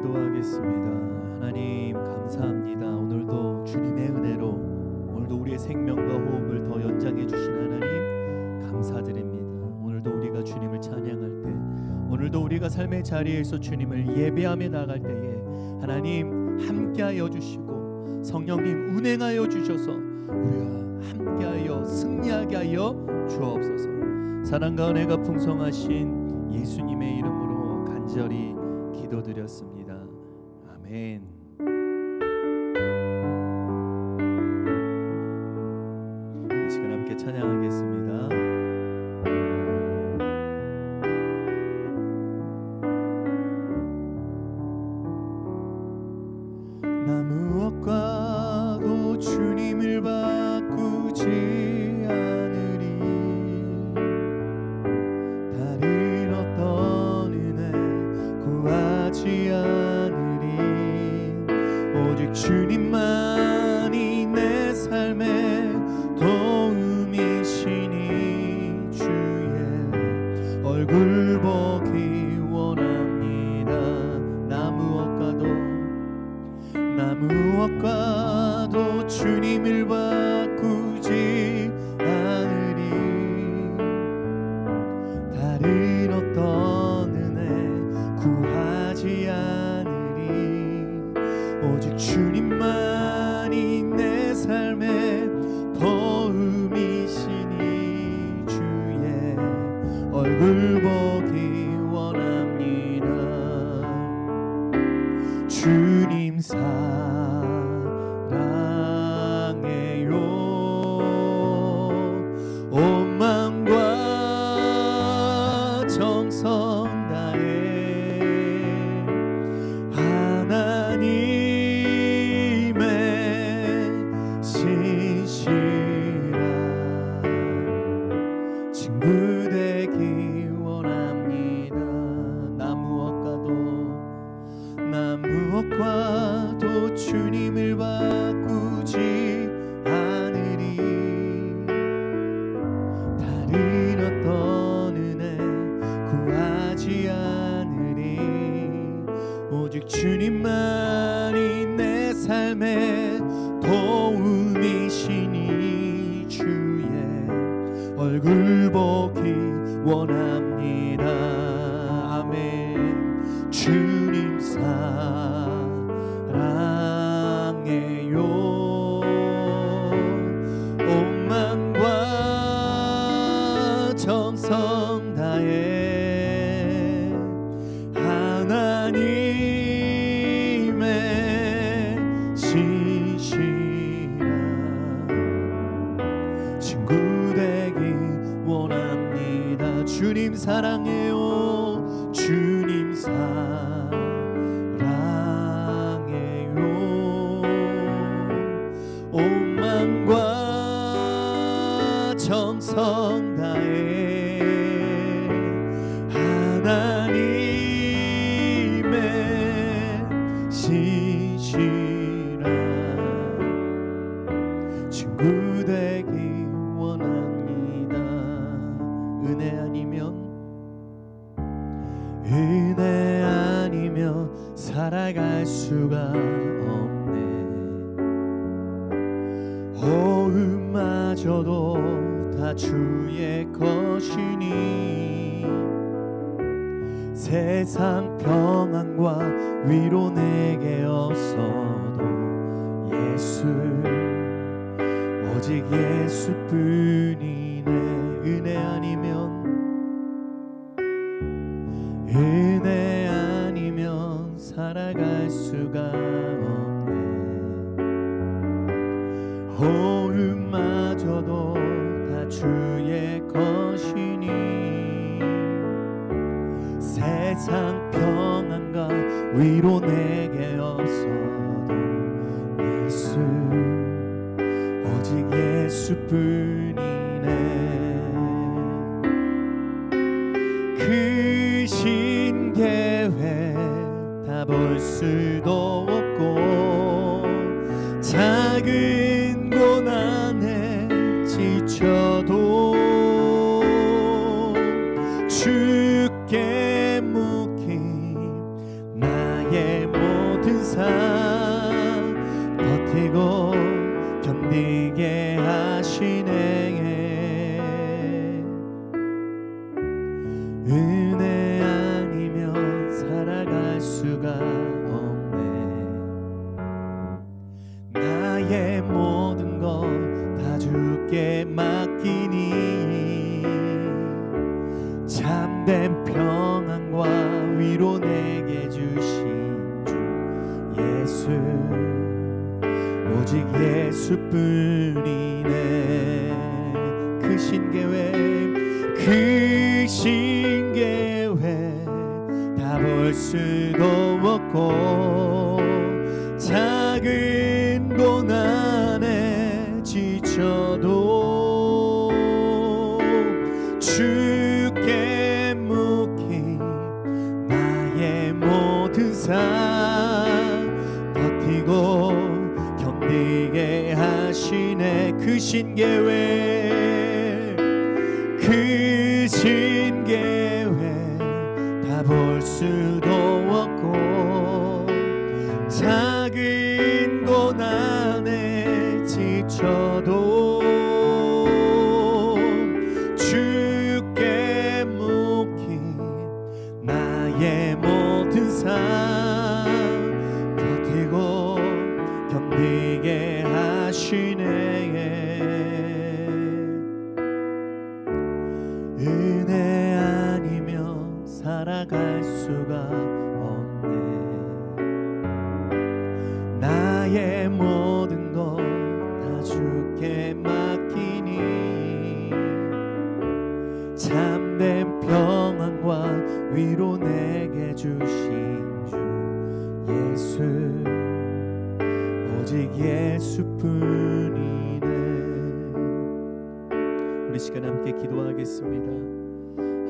기도하겠습니다. 하나님 감사합니다. 오늘도 주님의 은혜로 오늘도 우리의 생명과 호흡을 더 연장해 주신 하나님 감사드립니다. 오늘도 우리가 주님을 찬양할 때, 오늘도 우리가 삶의 자리에서 주님을 예배하며 나갈 때에 하나님 함께하여 주시고 성령님 운행하여 주셔서 우리와 함께하여 승리하게 하여 주옵소서. 사랑과 은혜가 풍성하신 예수님의 이름으로 간절히 기도드렸습니다. 아멘. 이 시간 함께 찬양하겠습니다. 나 무엇과도 주님을 바꾸지 않으리. 다른 어떤 은혜 구하지 않으리. 오직 주님만이 내 삶의 도움이시니 주의 얼굴 보기 원합니다. 나 무엇과도 주님을 바꾸지 않으리. 다른 어떤 은혜 구하지 않으리. 오직 주님만이 내 삶의 도움이시니 주의 얼굴 보기 원합니다. 주님 사랑해요. 온 마음과 정성 다해 하나님의 신실한 친구 되기 원합니다. 나 무엇과도 주님을 바꾸지 않으리. 다른 어떤 은혜 구하지 않으리. 오직 주님만이 내 삶의 도움이시니 주의 얼굴 보기 원합니다. 아멘. 주님 사랑해요. 온 마음과 정성 다해 하나님의 신실한 친구 되기 원합니다. 주님 사랑해요. 주님 사랑해요. 온 마음과 정성 다해 하나님의 신실한 친구 되기 원합니다. 은혜 아니면 살아갈 수가 없네. 호흡마저도 다 주의 것이니 세상 평안과 위로 내게 없어도 예수 오직 예수뿐이네. 은혜 아니면 살아갈 수가 없네. 호흡마저도 다 주의 것이니 세상 평안과 위로 내게 없어도 예수 오직 예수뿐이네. 크신 계획 다 볼 수도 없고 작은 고난에 지쳐도 주께 묶인 나의 삶 버티고 견디게 하시네. 은혜 아니면 살아갈 수가 없네. 나의 모든 것 다 주께 맡기니 참된 평안과 위로 내게 주신 주 예수, 오직 예수뿐이네. 크신 계획, 크신 계획 다 볼 수도 없고 작은 고난에 지쳐도 주께 묵힌 나의 모든 삶 버티고 견디게 하시네. 크신 계획, 크신 계획 다 볼 수도 없고 작은 고난에 지쳐도 주께 묵힌 나의 모든 삶 버티고 견디게 하시네. 은혜 아니면 살아갈 수가 없네. 나의 모든 것 다 주께 맡기니 참된 평안과 위로 내게 주신 주 예수, 오직 예수뿐이네. 우리 시간 함께 기도하겠습니다.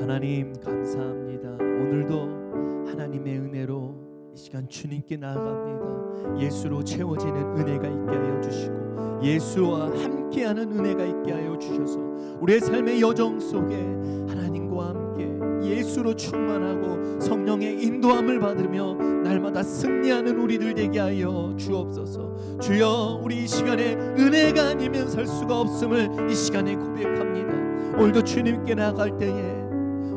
하나님 감사합니다. 오늘도 하나님의 은혜로 이 시간 주님께 나아갑니다. 예수로 채워지는 은혜가 있게 하여 주시고 예수와 함께하는 은혜가 있게 하여 주셔서 우리의 삶의 여정 속에 하나님과 함께 예수로 충만하고 성령의 인도함을 받으며 날마다 승리하는 우리들 되게 하여 주옵소서. 주여, 우리 이 시간에 은혜가 아니면 살 수가 없음을 이 시간에 고백합니다. 오늘도 주님께 나갈 때에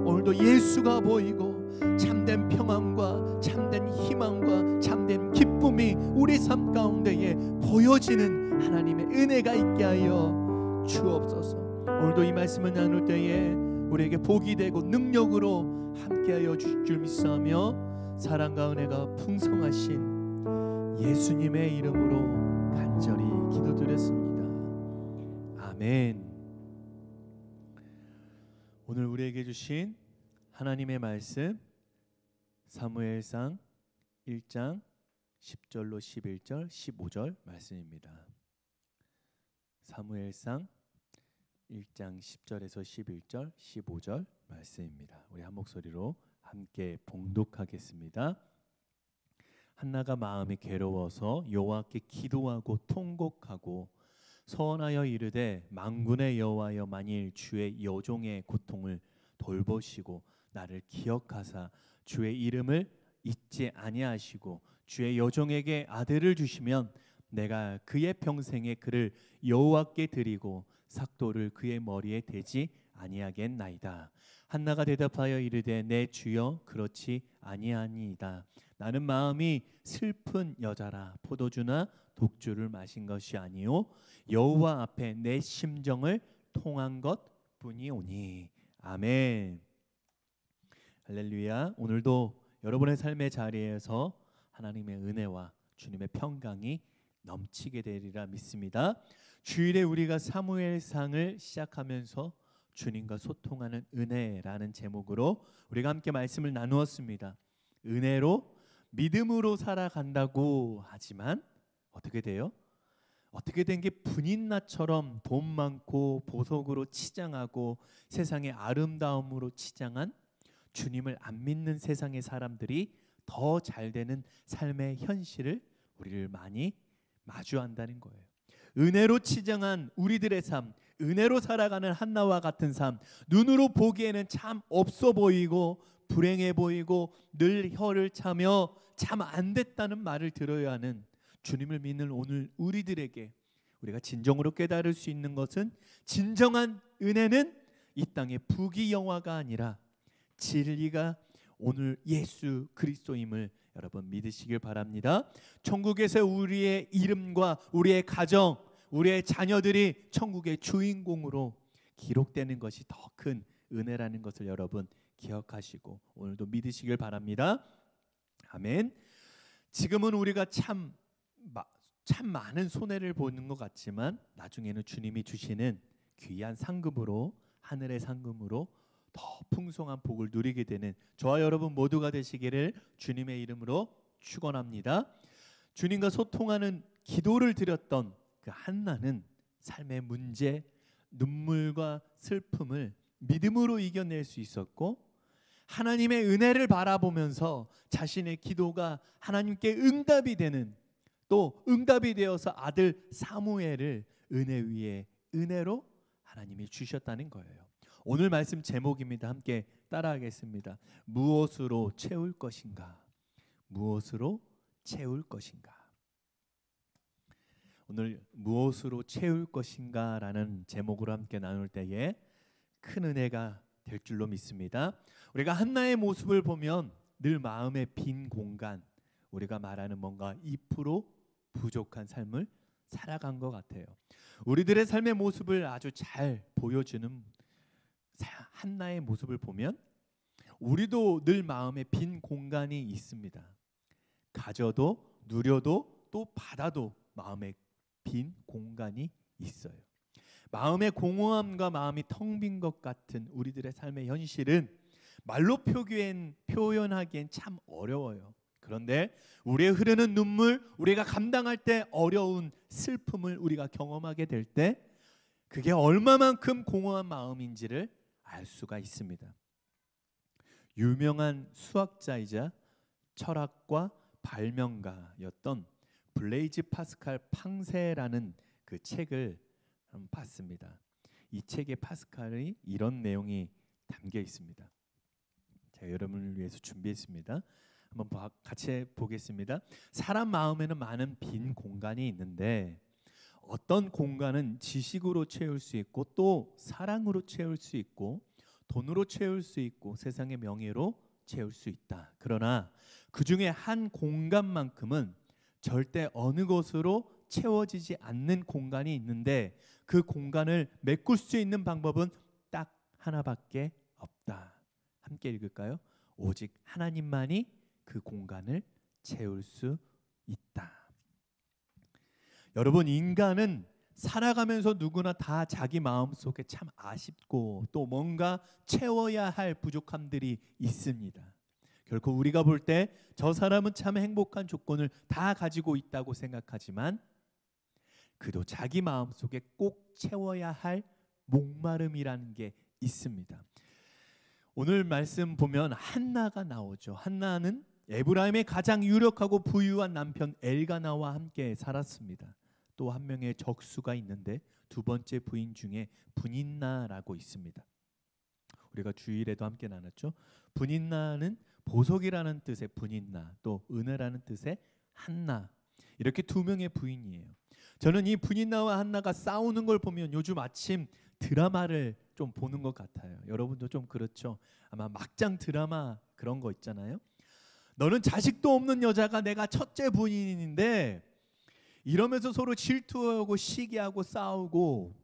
오늘도 예수가 보이고 참된 평안과 참된 희망과 참된 기쁨이 우리 삶 가운데에 보여지는 하나님의 은혜가 있게 하여 주옵소서. 오늘도 이 말씀을 나눌 때에 우리에게 복이 되고 능력으로 함께하여 주실 줄 믿사오며 사랑과 은혜가 풍성하신 예수님의 이름으로 간절히 기도드렸습니다. 아멘. 오늘 우리에게 주신 하나님의 말씀 사무엘상 1장 10절로 11절 15절 말씀입니다. 사무엘상 1장 10절에서 11절 15절 말씀입니다. 우리 한 목소리로 함께 봉독하겠습니다. 한나가 마음이 괴로워서 여호와께 기도하고 통곡하고 서원하여 이르되 만군의 여호와여, 만일 주의 여종의 고통을 돌보시고 나를 기억하사 주의 이름을 잊지 아니하시고 주의 여종에게 아들을 주시면 내가 그의 평생에 그를 여호와께 드리고 삭도를 그의 머리에 대지 아니하겠나이다. 한나가 대답하여 이르되 내 주여, 그렇지 아니하니이다. 나는 마음이 슬픈 여자라. 포도주나 독주를 마신 것이 아니요 여호와 앞에 내 심정을 통한 것뿐이오니. 아멘. 할렐루야. 오늘도 여러분의 삶의 자리에서 하나님의 은혜와 주님의 평강이 넘치게 되리라 믿습니다. 주일에 우리가 사무엘상을 시작하면서 주님과 소통하는 은혜라는 제목으로 우리가 함께 말씀을 나누었습니다. 은혜로 믿음으로 살아간다고 하지만 어떻게 돼요? 어떻게 된 게 분인나처럼 돈 많고 보석으로 치장하고 세상의 아름다움으로 치장한 주님을 안 믿는 세상의 사람들이 더 잘 되는 삶의 현실을 우리를 많이 마주한다는 거예요. 은혜로 치장한 우리들의 삶, 은혜로 살아가는 한나와 같은 삶, 눈으로 보기에는 참 없어 보이고 불행해 보이고 늘 혀를 차며 참 안 됐다는 말을 들어야 하는 주님을 믿는 오늘 우리들에게 우리가 진정으로 깨달을 수 있는 것은 진정한 은혜는 이 땅의 부귀영화가 아니라 진리가 오늘 예수 그리스도임을 여러분 믿으시길 바랍니다. 천국에서 우리의 이름과 우리의 가정, 우리의 자녀들이 천국의 주인공으로 기록되는 것이 더 큰 은혜라는 것을 여러분 기억하시고 오늘도 믿으시길 바랍니다. 아멘. 지금은 우리가 참 많은 손해를 보는 것 같지만 나중에는 주님이 주시는 귀한 상급으로, 하늘의 상급으로 더 풍성한 복을 누리게 되는 저와 여러분 모두가 되시기를 주님의 이름으로 축원합니다. 주님과 소통하는 기도를 드렸던 그 한나는 삶의 문제, 눈물과 슬픔을 믿음으로 이겨낼 수 있었고, 하나님의 은혜를 바라보면서 자신의 기도가 하나님께 응답이 되는, 또 응답이 되어서 아들 사무엘을 은혜 위에 은혜로 하나님이 주셨다는 거예요. 오늘 말씀 제목입니다. 함께 따라하겠습니다. 무엇으로 채울 것인가? 무엇으로 채울 것인가? 오늘 무엇으로 채울 것인가 라는 제목으로 함께 나눌 때에 큰 은혜가 될 줄로 믿습니다. 우리가 한나의 모습을 보면 늘 마음의 빈 공간, 우리가 말하는 뭔가 2% 부족한 삶을 살아간 것 같아요. 우리들의 삶의 모습을 아주 잘 보여주는 한나의 모습을 보면 우리도 늘 마음에 빈 공간이 있습니다. 가져도 누려도 또 받아도 마음에 빈 공간이 있어요. 마음의 공허함과 마음이 텅 빈 것 같은 우리들의 삶의 현실은 말로 표현하기엔 참 어려워요. 그런데 우리의 흐르는 눈물, 우리가 감당할 때 어려운 슬픔을 우리가 경험하게 될 때 그게 얼마만큼 공허한 마음인지를 알 수가 있습니다. 유명한 수학자이자 철학과 발명가였던 블레이즈 파스칼 팡세라는 그 책을 한번 봤습니다. 이 책에 파스칼이 이런 내용이 담겨 있습니다. 제가 여러분을 위해서 준비했습니다. 한번 같이 보겠습니다. 사람 마음에는 많은 빈 공간이 있는데 어떤 공간은 지식으로 채울 수 있고 또 사랑으로 채울 수 있고 돈으로 채울 수 있고 세상의 명예로 채울 수 있다. 그러나 그 중에 한 공간만큼은 절대 어느 것으로 채워지지 않는 공간이 있는데 그 공간을 메꿀 수 있는 방법은 딱 하나밖에 없다. 함께 읽을까요? 오직 하나님만이 그 공간을 채울 수 있다. 여러분, 인간은 살아가면서 누구나 다 자기 마음속에 참 아쉽고 또 뭔가 채워야 할 부족함들이 있습니다. 결코 우리가 볼 때 저 사람은 참 행복한 조건을 다 가지고 있다고 생각하지만 그도 자기 마음속에 꼭 채워야 할 목마름이라는 게 있습니다. 오늘 말씀 보면 한나가 나오죠. 한나는 에브라임의 가장 유력하고 부유한 남편 엘가나와 함께 살았습니다. 또 한 명의 적수가 있는데 두 번째 부인 중에 분인나라고 있습니다. 우리가 주일에도 함께 나눴죠. 분인나는 보석이라는 뜻의 분인나, 또 은혜라는 뜻의 한나, 이렇게 두 명의 부인이에요. 저는 이 분인나와 한나가 싸우는 걸 보면 요즘 아침 드라마를 좀 보는 것 같아요. 여러분도 좀 그렇죠? 아마 막장 드라마 그런 거 있잖아요. 너는 자식도 없는 여자가 내가 첫째 부인인데 이러면서 서로 질투하고 시기하고 싸우고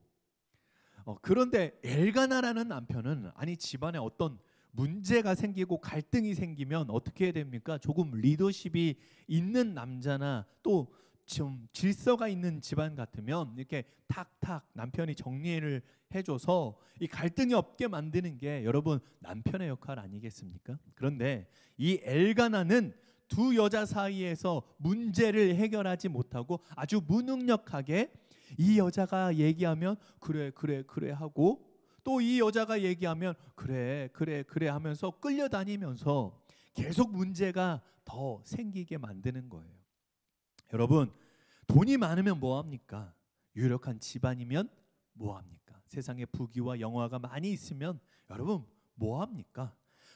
그런데 엘가나라는 남편은 아니 집안에 어떤 문제가 생기고 갈등이 생기면 어떻게 해야 됩니까? 조금 리더십이 있는 남자나 또 좀 질서가 있는 집안 같으면 이렇게 탁탁 남편이 정리를 해줘서 이 갈등이 없게 만드는 게 여러분 남편의 역할 아니겠습니까? 그런데 이 엘가나는 두 여자 사이에서 문제를 해결하지 못하고 아주 무능력하게 이 여자가 얘기하면 그래 하고 또 이 여자가 얘기하면 그래 하면서 끌려다니면서 계속 문제가 더 생기게 만드는 거예요. 여러분, 돈이 많으면 뭐합니까? 유력한 집안이면 뭐합니까? 세상에 부귀와 영화가 많이 있으면 여러분 뭐합니까?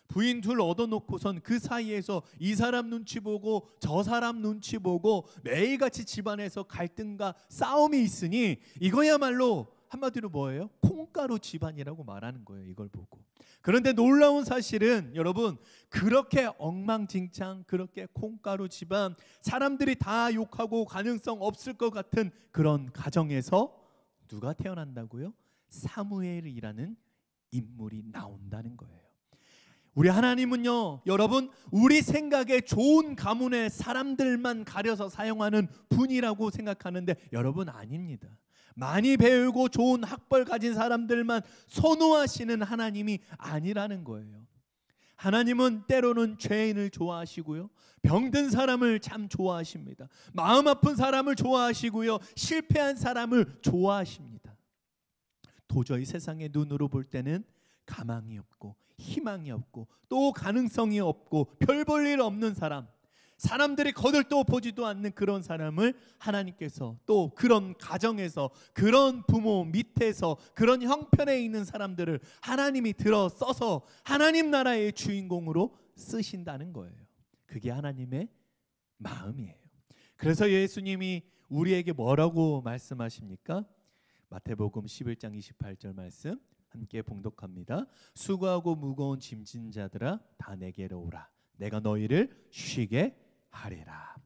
부인 둘 얻어놓고선 그 사이에서 이 사람 눈치 보고 저 사람 눈치 보고 매일같이 집안에서 갈등과 싸움이 있으니 이거야말로 한마디로 뭐예요? 콩가루 집안이라고 말하는 거예요. 이걸 보고. 그런데 놀라운 사실은 여러분, 그렇게 엉망진창, 그렇게 콩가루 집안, 사람들이 다 욕하고 가능성 없을 것 같은 그런 가정에서 누가 태어난다고요? 사무엘이라는 인물이 나온다는 거예요. 우리 하나님은요, 여러분, 우리 생각에 좋은 가문의 사람들만 가려서 사용하는 분이라고 생각하는데 여러분, 아닙니다. 많이 배우고 좋은 학벌 가진 사람들만 선호하시는 하나님이 아니라는 거예요. 하나님은 때로는 죄인을 좋아하시고요, 병든 사람을 참 좋아하십니다. 마음 아픈 사람을 좋아하시고요, 실패한 사람을 좋아하십니다. 도저히 세상의 눈으로 볼 때는 가망이 없고 희망이 없고 또 가능성이 없고 별 볼 일 없는 사람, 사람들이 거들떠 보지도 않는 그런 사람을 하나님께서 또 그런 가정에서, 그런 부모 밑에서, 그런 형편에 있는 사람들을 하나님이 들어 써서 하나님 나라의 주인공으로 쓰신다는 거예요. 그게 하나님의 마음이에요. 그래서 예수님이 우리에게 뭐라고 말씀하십니까? 마태복음 11장 28절 말씀 함께 봉독합니다. 수고하고 무거운 짐진 자들아 다 내게로 오라. 내가 너희를 쉬게 하리라.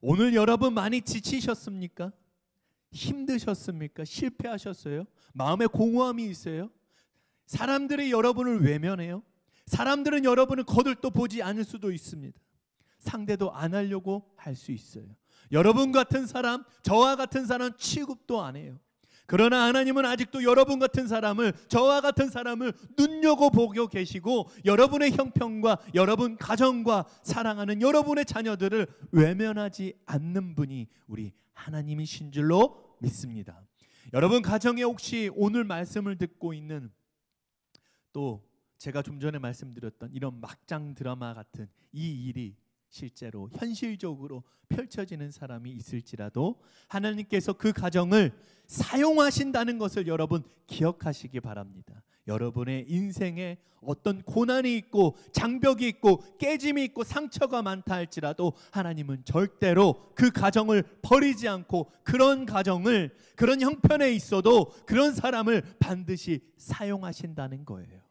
오늘 여러분 많이 지치셨습니까? 힘드셨습니까? 실패하셨어요? 마음에 공허함이 있어요? 사람들이 여러분을 외면해요? 사람들은 여러분을 거들떠 보지 않을 수도 있습니다. 상대도 안 하려고 할 수 있어요. 여러분 같은 사람, 저와 같은 사람 취급도 안 해요. 그러나 하나님은 아직도 여러분 같은 사람을, 저와 같은 사람을 눈여겨보고 계시고 여러분의 형편과 여러분 가정과 사랑하는 여러분의 자녀들을 외면하지 않는 분이 우리 하나님이신 줄로 믿습니다. 여러분 가정에 혹시 오늘 말씀을 듣고 있는, 또 제가 좀 전에 말씀드렸던 이런 막장 드라마 같은 이 일이 실제로 현실적으로 펼쳐지는 사람이 있을지라도 하나님께서 그 가정을 사용하신다는 것을 여러분 기억하시기 바랍니다. 여러분의 인생에 어떤 고난이 있고 장벽이 있고 깨짐이 있고 상처가 많다 할지라도 하나님은 절대로 그 가정을 버리지 않고 그런 가정을, 그런 형편에 있어도 그런 사람을 반드시 사용하신다는 거예요.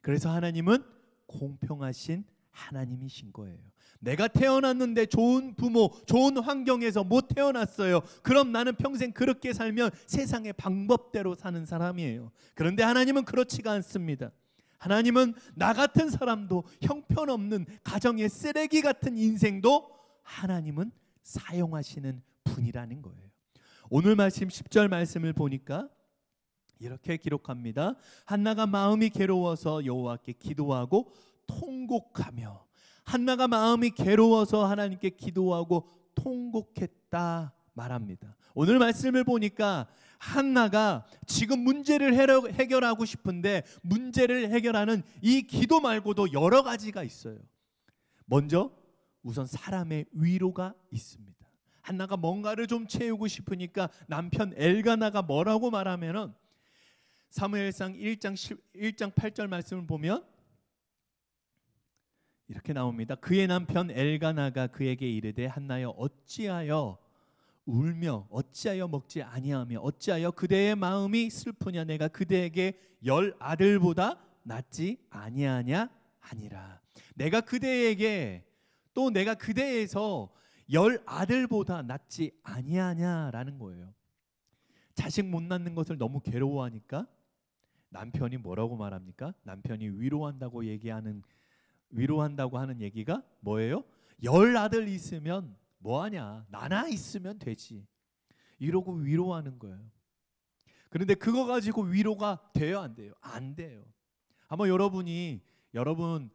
그래서 하나님은 공평하신 하나님이신 거예요. 내가 태어났는데 좋은 부모, 좋은 환경에서 못 태어났어요. 그럼 나는 평생 그렇게 살면 세상의 방법대로 사는 사람이에요. 그런데 하나님은 그렇지가 않습니다. 하나님은 나 같은 사람도, 형편없는 가정의 쓰레기 같은 인생도 하나님은 사용하시는 분이라는 거예요. 오늘 말씀 10절 말씀을 보니까 이렇게 기록합니다. 한나가 마음이 괴로워서 여호와께 기도하고 통곡하며, 한나가 마음이 괴로워서 하나님께 기도하고 통곡했다 말합니다. 오늘 말씀을 보니까 한나가 지금 문제를 해결하고 싶은데 문제를 해결하는 이 기도 말고도 여러 가지가 있어요. 먼저 우선 사람의 위로가 있습니다. 한나가 뭔가를 좀 채우고 싶으니까 남편 엘가나가 뭐라고 말하면은 사무엘상 1장 8절 말씀을 보면 이렇게 나옵니다. 그의 남편 엘가나가 그에게 이르되 한나여 어찌하여 울며 어찌하여 먹지 아니하며 어찌하여 그대의 마음이 슬프냐. 내가 그대에게 10 아들보다 낫지 아니하냐 하니라. 내가 그대에게, 또 내가 그대에서 10 아들보다 낫지 아니하냐라는 거예요. 자식 못 낳는 것을 너무 괴로워하니까 남편이 뭐라고 말합니까? 남편이 위로한다고 하는 얘기가 뭐예요? 10 아들 있으면 뭐하냐, 나나 있으면 되지, 이러고 위로하는 거예요. 그런데 그거 가지고 위로가 돼요, 안 돼요? 안 돼요. 한번 여러분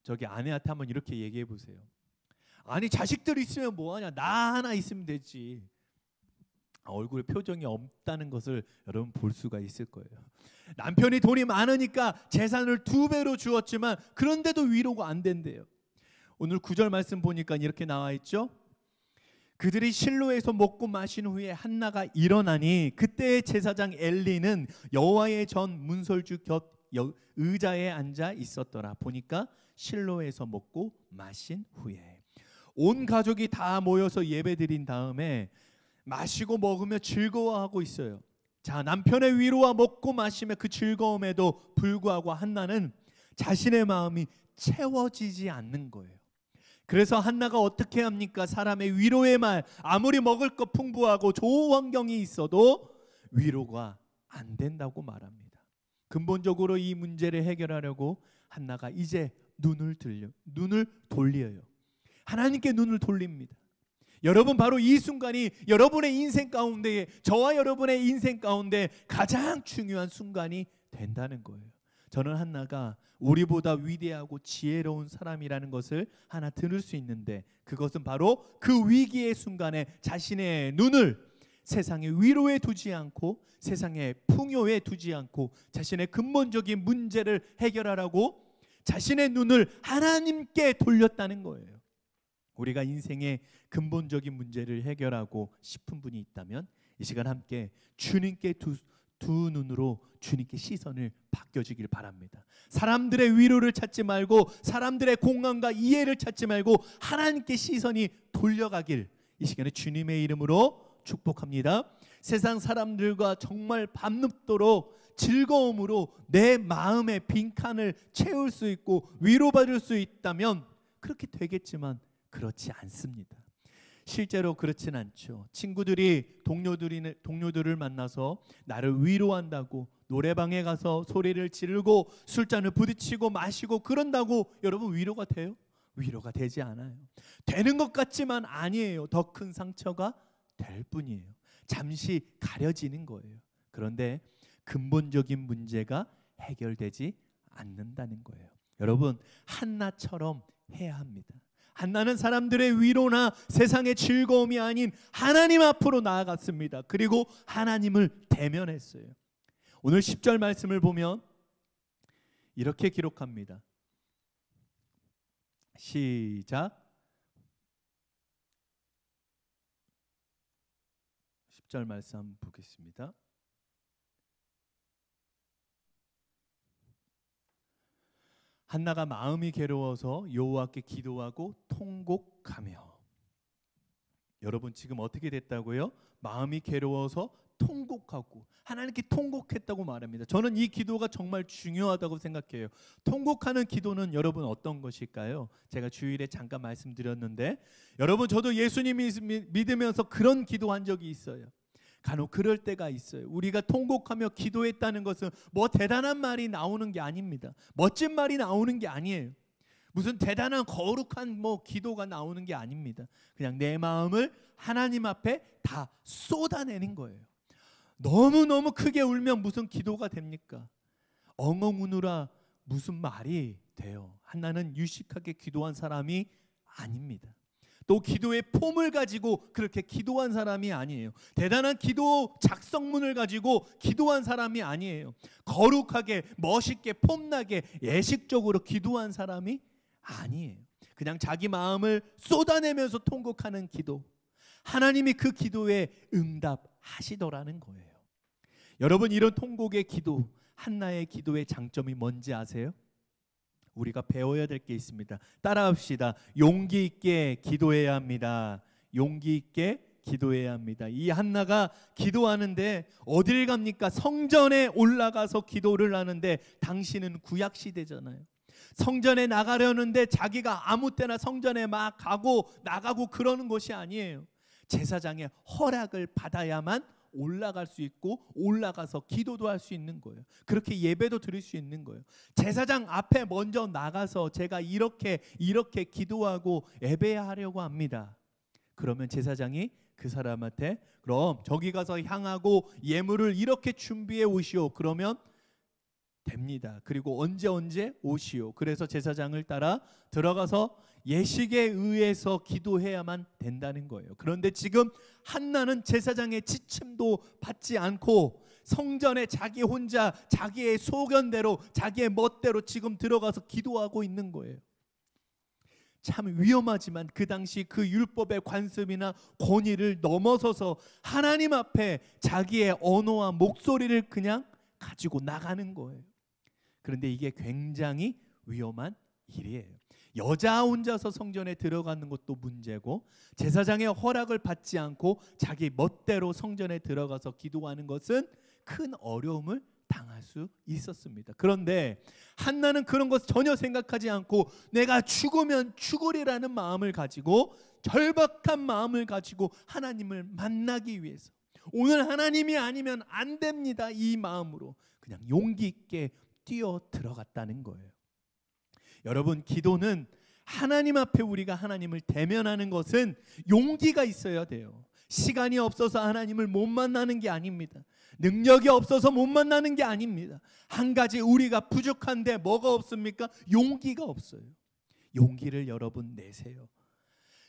저기 아내한테 한번 이렇게 얘기해 보세요. 아니 자식들 있으면 뭐하냐, 나 하나 있으면 되지. 얼굴에 표정이 없다는 것을 여러분 볼 수가 있을 거예요. 남편이 돈이 많으니까 재산을 2배로 주었지만 그런데도 위로가 안 된대요. 오늘 9절 말씀 보니까 이렇게 나와 있죠. 그들이 실로에서 먹고 마신 후에 한나가 일어나니 그때의 제사장 엘리는 여호와의 전 문설주 곁 의자에 앉아 있었더라. 보니까 실로에서 먹고 마신 후에 온 가족이 다 모여서 예배드린 다음에 마시고 먹으며 즐거워하고 있어요. 자, 남편의 위로와 먹고 마심의 그 즐거움에도 불구하고 한나는 자신의 마음이 채워지지 않는 거예요. 그래서 한나가 어떻게 합니까? 사람의 위로의 말, 아무리 먹을 것 풍부하고 좋은 환경이 있어도 위로가 안 된다고 말합니다. 근본적으로 이 문제를 해결하려고 한나가 이제 눈을 돌려요. 하나님께 눈을 돌립니다. 여러분, 바로 이 순간이 여러분의 인생 가운데, 저와 여러분의 인생 가운데 가장 중요한 순간이 된다는 거예요. 저는 한나가 우리보다 위대하고 지혜로운 사람이라는 것을 하나 들을 수 있는데, 그것은 바로 그 위기의 순간에 자신의 눈을 세상의 위로에 두지 않고 세상의 풍요에 두지 않고 자신의 근본적인 문제를 해결하라고 자신의 눈을 하나님께 돌렸다는 거예요. 우리가 인생의 근본적인 문제를 해결하고 싶은 분이 있다면 이 시간 함께 주님께 두 눈으로 주님께 시선을 바꿔주길 바랍니다. 사람들의 위로를 찾지 말고 사람들의 공감과 이해를 찾지 말고 하나님께 시선이 돌려가길 이 시간에 주님의 이름으로 축복합니다. 세상 사람들과 정말 밤늦도록 즐거움으로 내 마음의 빈칸을 채울 수 있고 위로받을 수 있다면 그렇게 되겠지만 그렇지 않습니다. 실제로 그렇진 않죠. 친구들이 동료들을 만나서 나를 위로한다고 노래방에 가서 소리를 지르고 술잔을 부딪히고 마시고 그런다고 여러분 위로가 돼요? 위로가 되지 않아요. 되는 것 같지만 아니에요. 더 큰 상처가 될 뿐이에요. 잠시 가려지는 거예요. 그런데 근본적인 문제가 해결되지 않는다는 거예요. 여러분, 한나처럼 해야 합니다. 한나는 사람들의 위로나 세상의 즐거움이 아닌 하나님 앞으로 나아갔습니다. 그리고 하나님을 대면했어요. 오늘 10절 말씀을 보면 이렇게 기록합니다. 시작. 10절 말씀 한번 보겠습니다. 한나가 마음이 괴로워서 여호와께 기도하고 통곡하며. 여러분, 지금 어떻게 됐다고요? 마음이 괴로워서 통곡하고 하나님께 통곡했다고 말합니다. 저는 이 기도가 정말 중요하다고 생각해요. 통곡하는 기도는 여러분 어떤 것일까요? 제가 주일에 잠깐 말씀드렸는데, 여러분, 저도 예수님 믿으면서 그런 기도한 적이 있어요. 간혹 그럴 때가 있어요. 우리가 통곡하며 기도했다는 것은 뭐 대단한 말이 나오는 게 아닙니다. 멋진 말이 나오는 게 아니에요. 무슨 대단한 거룩한 기도가 나오는 게 아닙니다. 그냥 내 마음을 하나님 앞에 다 쏟아내는 거예요. 너무너무 크게 울면 무슨 기도가 됩니까? 엉엉 우느라 무슨 말이 돼요. 한나는 유식하게 기도한 사람이 아닙니다. 또 기도의 폼을 가지고 그렇게 기도한 사람이 아니에요. 대단한 기도 작성문을 가지고 기도한 사람이 아니에요. 거룩하게 멋있게 폼나게 예식적으로 기도한 사람이 아니에요. 그냥 자기 마음을 쏟아내면서 통곡하는 기도. 하나님이 그 기도에 응답하시더라는 거예요. 여러분, 이런 통곡의 기도, 한나의 기도의 장점이 뭔지 아세요? 우리가 배워야 될 게 있습니다. 따라합시다. 용기 있게 기도해야 합니다. 용기 있게 기도해야 합니다. 이 한나가 기도하는데 어딜 갑니까? 성전에 올라가서 기도를 하는데, 당시는 구약 시대잖아요. 성전에 나가려는데 자기가 아무 때나 성전에 막 가고 나가고 그러는 것이 아니에요. 제사장의 허락을 받아야만 올라갈 수 있고 올라가서 기도도 할 수 있는 거예요. 그렇게 예배도 드릴 수 있는 거예요. 제사장 앞에 먼저 나가서 제가 이렇게 기도하고 예배하려고 합니다. 그러면 제사장이 그 사람한테 그럼 저기 가서 향하고 예물을 이렇게 준비해 오시오. 그러면 됩니다. 그리고 언제 오시오. 그래서 제사장을 따라 들어가서 예식에 의해서 기도해야만 된다는 거예요. 그런데 지금 한나는 제사장의 지침도 받지 않고 성전에 자기 혼자 자기의 소견대로 자기의 멋대로 지금 들어가서 기도하고 있는 거예요. 참 위험하지만 그 당시 그 율법의 관습이나 권위를 넘어서서 하나님 앞에 자기의 언어와 목소리를 그냥 가지고 나가는 거예요. 그런데 이게 굉장히 위험한 일이에요. 여자 혼자서 성전에 들어가는 것도 문제고, 제사장의 허락을 받지 않고 자기 멋대로 성전에 들어가서 기도하는 것은 큰 어려움을 당할 수 있었습니다. 그런데 한나는 그런 것 전혀 생각하지 않고 내가 죽으면 죽으리라는 마음을 가지고, 절박한 마음을 가지고 하나님을 만나기 위해서, 오늘 하나님이 아니면 안 됩니다, 이 마음으로 그냥 용기 있게 뛰어 들어갔다는 거예요. 여러분, 기도는 하나님 앞에 우리가 하나님을 대면하는 것은 용기가 있어야 돼요. 시간이 없어서 하나님을 못 만나는 게 아닙니다. 능력이 없어서 못 만나는 게 아닙니다. 한 가지 우리가 부족한데 뭐가 없습니까? 용기가 없어요. 용기를 여러분 내세요.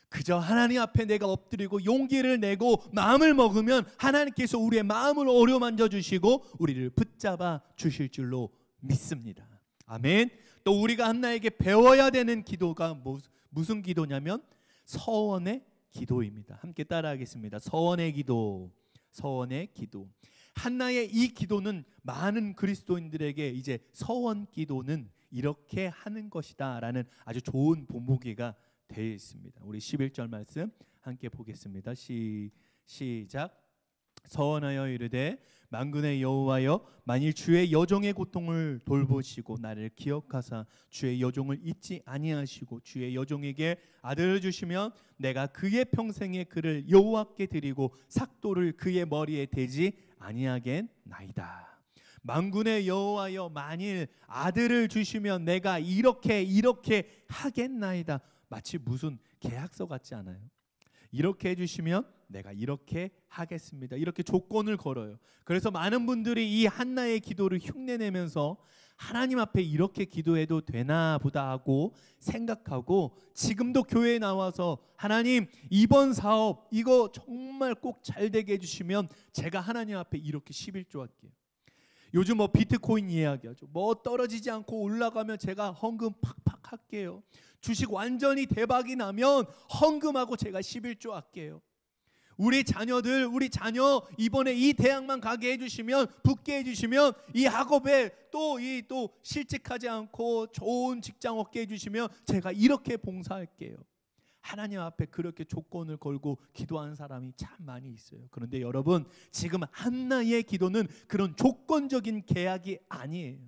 그저 하나님 앞에 내가 엎드리고 용기를 내고 마음을 먹으면 하나님께서 우리의 마음을 어루만져 주시고 우리를 붙잡아 주실 줄로 믿습니다. 아멘. 또 우리가 한나에게 배워야 되는 기도가 무슨 기도냐면 서원의 기도입니다. 함께 따라하겠습니다. 서원의 기도, 서원의 기도. 한나의 이 기도는 많은 그리스도인들에게 이제 서원 기도는 이렇게 하는 것이다 라는 아주 좋은 본보기가 되어 있습니다. 우리 11절 말씀 함께 보겠습니다. 시작. 서원하여 이르되 만군의 여호와여, 만일 주의 여종의 고통을 돌보시고 나를 기억하사 주의 여종을 잊지 아니하시고 주의 여종에게 아들을 주시면 내가 그의 평생에 그를 여호와께 드리고 삭도를 그의 머리에 대지 아니하겠나이다. 만군의 여호와여, 만일 아들을 주시면 내가 이렇게 하겠나이다. 마치 무슨 계약서 같지 않아요? 이렇게 해주시면 내가 이렇게 하겠습니다. 이렇게 조건을 걸어요. 그래서 많은 분들이 이 한나의 기도를 흉내내면서 하나님 앞에 이렇게 기도해도 되나 보다 하고 생각하고, 지금도 교회에 나와서 하나님 이번 사업 이거 정말 꼭 잘 되게 해주시면 제가 하나님 앞에 이렇게 11조 할게요. 요즘 비트코인 이야기하죠. 떨어지지 않고 올라가면 제가 헌금 팍팍 할게요. 주식 완전히 대박이 나면 헌금하고 제가 11조 할게요. 우리 자녀 이번에 이 대학만 가게 해주시면, 붙게 해주시면, 이 학업에 또 실직하지 않고 좋은 직장 얻게 해주시면 제가 이렇게 봉사할게요. 하나님 앞에 그렇게 조건을 걸고 기도하는 사람이 참 많이 있어요. 그런데 여러분, 지금 한나의 기도는 그런 조건적인 계약이 아니에요.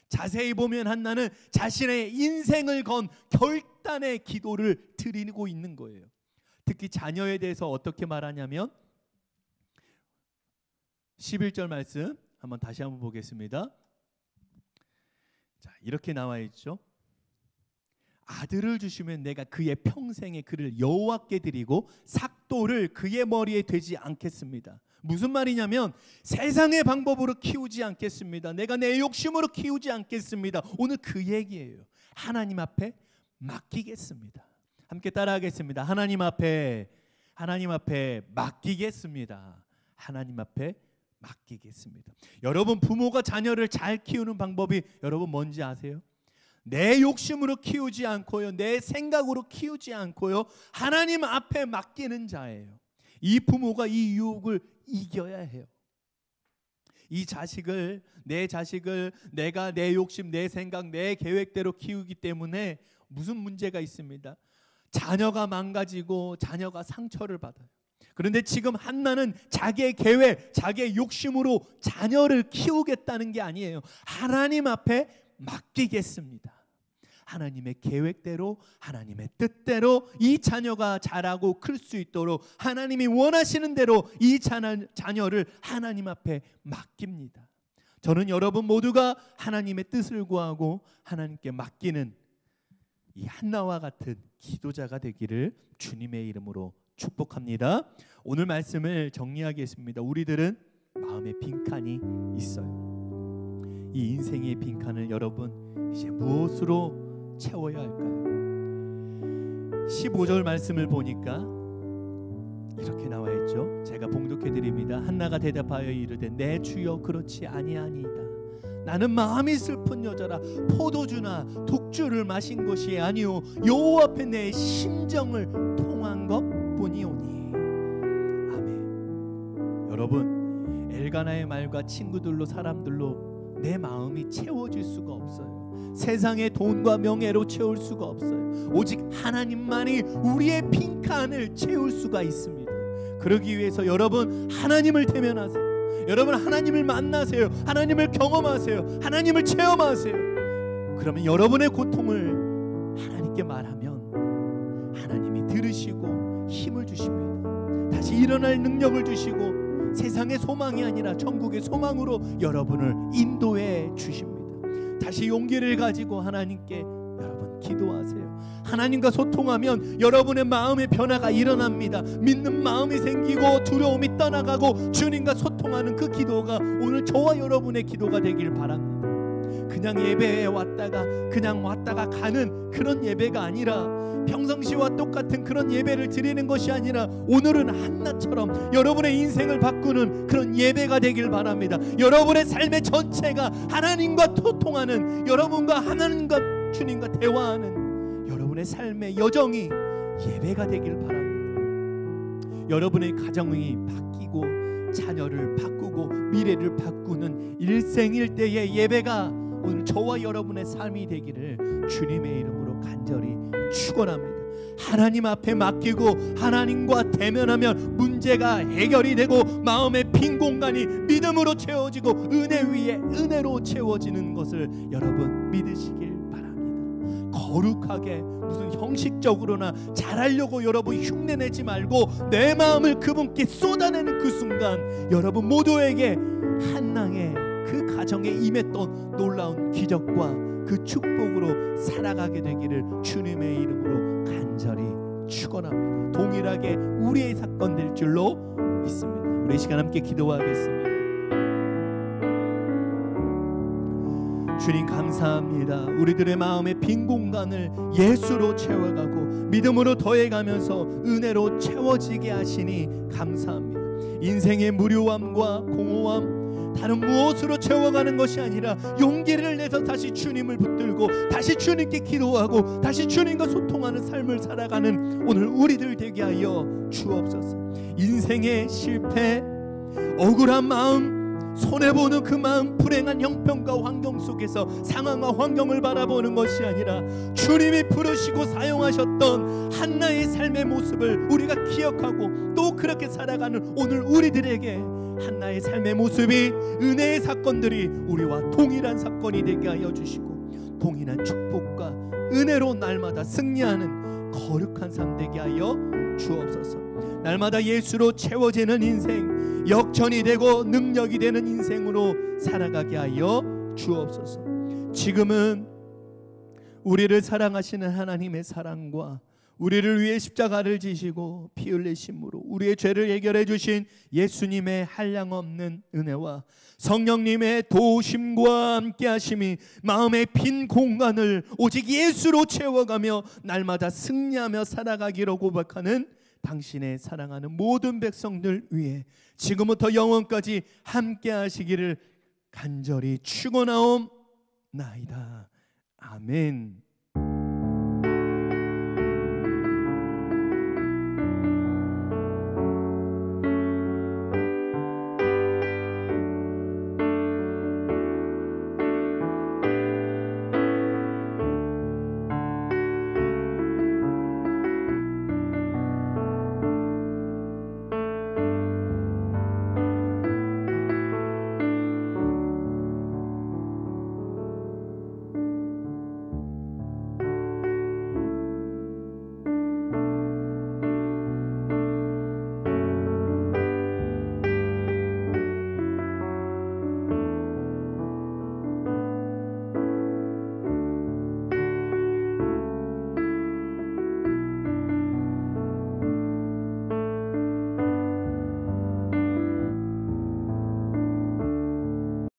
자세히 보면 한나는 자신의 인생을 건 결단의 기도를 드리고 있는 거예요. 특히 자녀에 대해서 어떻게 말하냐면 11절 말씀 다시 한번 보겠습니다. 자, 이렇게 나와 있죠. 아들을 주시면 내가 그의 평생에 그를 여호와께 드리고 삭도를 그의 머리에 대지 않겠습니다. 무슨 말이냐면 세상의 방법으로 키우지 않겠습니다. 내가 내 욕심으로 키우지 않겠습니다. 오늘 그 얘기예요. 하나님 앞에 맡기겠습니다. 함께 따라하겠습니다. 하나님 앞에 맡기겠습니다. 하나님 앞에 맡기겠습니다. 여러분, 부모가 자녀를 잘 키우는 방법이 여러분 뭔지 아세요? 내 욕심으로 키우지 않고요, 내 생각으로 키우지 않고요, 하나님 앞에 맡기는 자예요. 이 부모가 이 유혹을 이겨야 해요. 내 자식을 내가 내 욕심, 내 생각, 내 계획대로 키우기 때문에 무슨 문제가 있습니다. 자녀가 망가지고 자녀가 상처를 받아요. 그런데 지금 한나는 자기의 계획, 자기의 욕심으로 자녀를 키우겠다는 게 아니에요. 하나님 앞에 맡기겠습니다. 하나님의 계획대로, 하나님의 뜻대로 이 자녀가 자라고 클 수 있도록 하나님이 원하시는 대로 이 자녀를 하나님 앞에 맡깁니다. 저는 여러분 모두가 하나님의 뜻을 구하고 하나님께 맡기는 이 한나와 같은 기도자가 되기를 주님의 이름으로 축복합니다. 오늘 말씀을 정리하겠습니다. 우리들은 마음에 빈칸이 있어요. 이 인생의 빈칸을 여러분 이제 무엇으로 채워야 할까요? 15절 말씀을 보니까 이렇게 나와 있죠. 제가 봉독해 드립니다. 한나가 대답하여 이르되 내 주여 그렇지 아니하니이다. 나는 마음이 슬픈 여자라 포도주나 독주를 마신 것이 아니오 여호와 앞에 내 심정을 통한 것뿐이오니. 아멘. 여러분, 엘가나의 말과 친구들로 사람들로 내 마음이 채워질 수가 없어요. 세상의 돈과 명예로 채울 수가 없어요. 오직 하나님만이 우리의 빈칸을 채울 수가 있습니다. 그러기 위해서 여러분 하나님을 대면하세요. 여러분 하나님을 만나세요. 하나님을 경험하세요. 하나님을 체험하세요. 그러면 여러분의 고통을 하나님께 말하면 하나님이 들으시고 힘을 주십니다. 다시 일어날 능력을 주시고 세상의 소망이 아니라 천국의 소망으로 여러분을 인도해 주십니다. 다시 용기를 가지고 하나님께 여러분 기도하세요. 하나님과 소통하면 여러분의 마음의 변화가 일어납니다. 믿는 마음이 생기고 두려움이 떠나가고 주님과 소통하는 그 기도가 오늘 저와 여러분의 기도가 되길 바랍니다. 그냥 예배에 왔다가 그냥 왔다가 가는 그런 예배가 아니라 평상시와 똑같은 그런 예배를 드리는 것이 아니라 오늘은 한나처럼 여러분의 인생을 바꾸는 그런 예배가 되길 바랍니다. 여러분의 삶의 전체가 하나님과 소통하는, 여러분과 하나님과 주님과 대화하는 여러분의 삶의 여정이 예배가 되길 바랍니다. 여러분의 가정이 바뀌고 자녀를 바꾸고 미래를 바꾸는 일생일대의 예배가 오늘 저와 여러분의 삶이 되기를 주님의 이름으로 간절히 축원합니다. 하나님 앞에 맡기고 하나님과 대면하면 문제가 해결이 되고 마음의 빈 공간이 믿음으로 채워지고 은혜 위에 은혜로 채워지는 것을 여러분 믿으시길 바랍니다. 거룩하게 무슨 형식적으로나 잘하려고 여러분 흉내내지 말고 내 마음을 그분께 쏟아내는 그 순간 여러분 모두에게 한낭의 그 가정에 임했던 놀라운 기적과 그 축복으로 살아가게 되기를 주님의 이름으로 간절히 축원합니다. 동일하게 우리의 사건 될 줄로 믿습니다. 우리 시간 함께 기도하겠습니다. 주님 감사합니다. 우리들의 마음의 빈 공간을 예수로 채워가고 믿음으로 더해가면서 은혜로 채워지게 하시니 감사합니다. 인생의 무료함과 공허함 다른 무엇으로 채워가는 것이 아니라 용기를 내서 다시 주님을 붙들고 다시 주님께 기도하고 다시 주님과 소통하는 삶을 살아가는 오늘 우리들 되게 하여 주옵소서. 인생의 실패, 억울한 마음, 손해보는 그 마음, 불행한 형편과 환경 속에서 상황과 환경을 바라보는 것이 아니라 주님이 부르시고 사용하셨던 한나의 삶의 모습을 우리가 기억하고 또 그렇게 살아가는 오늘 우리들에게 한나의 삶의 모습이 은혜의 사건들이 우리와 동일한 사건이 되게 하여 주시고 동일한 축복과 은혜로 날마다 승리하는 거룩한 삶 되게 하여 주옵소서. 날마다 예수로 채워지는 인생, 역전이 되고 능력이 되는 인생으로 살아가게 하여 주옵소서. 지금은 우리를 사랑하시는 하나님의 사랑과 우리를 위해 십자가를 지시고 피 흘리심으로 우리의 죄를 해결해 주신 예수님의 한량없는 은혜와 성령님의 도우심과 함께 하심이 마음의 빈 공간을 오직 예수로 채워가며 날마다 승리하며 살아가기로 고백하는 당신의 사랑하는 모든 백성들 위해 지금부터 영원까지 함께 하시기를 간절히 축원하옵나이다. 아멘.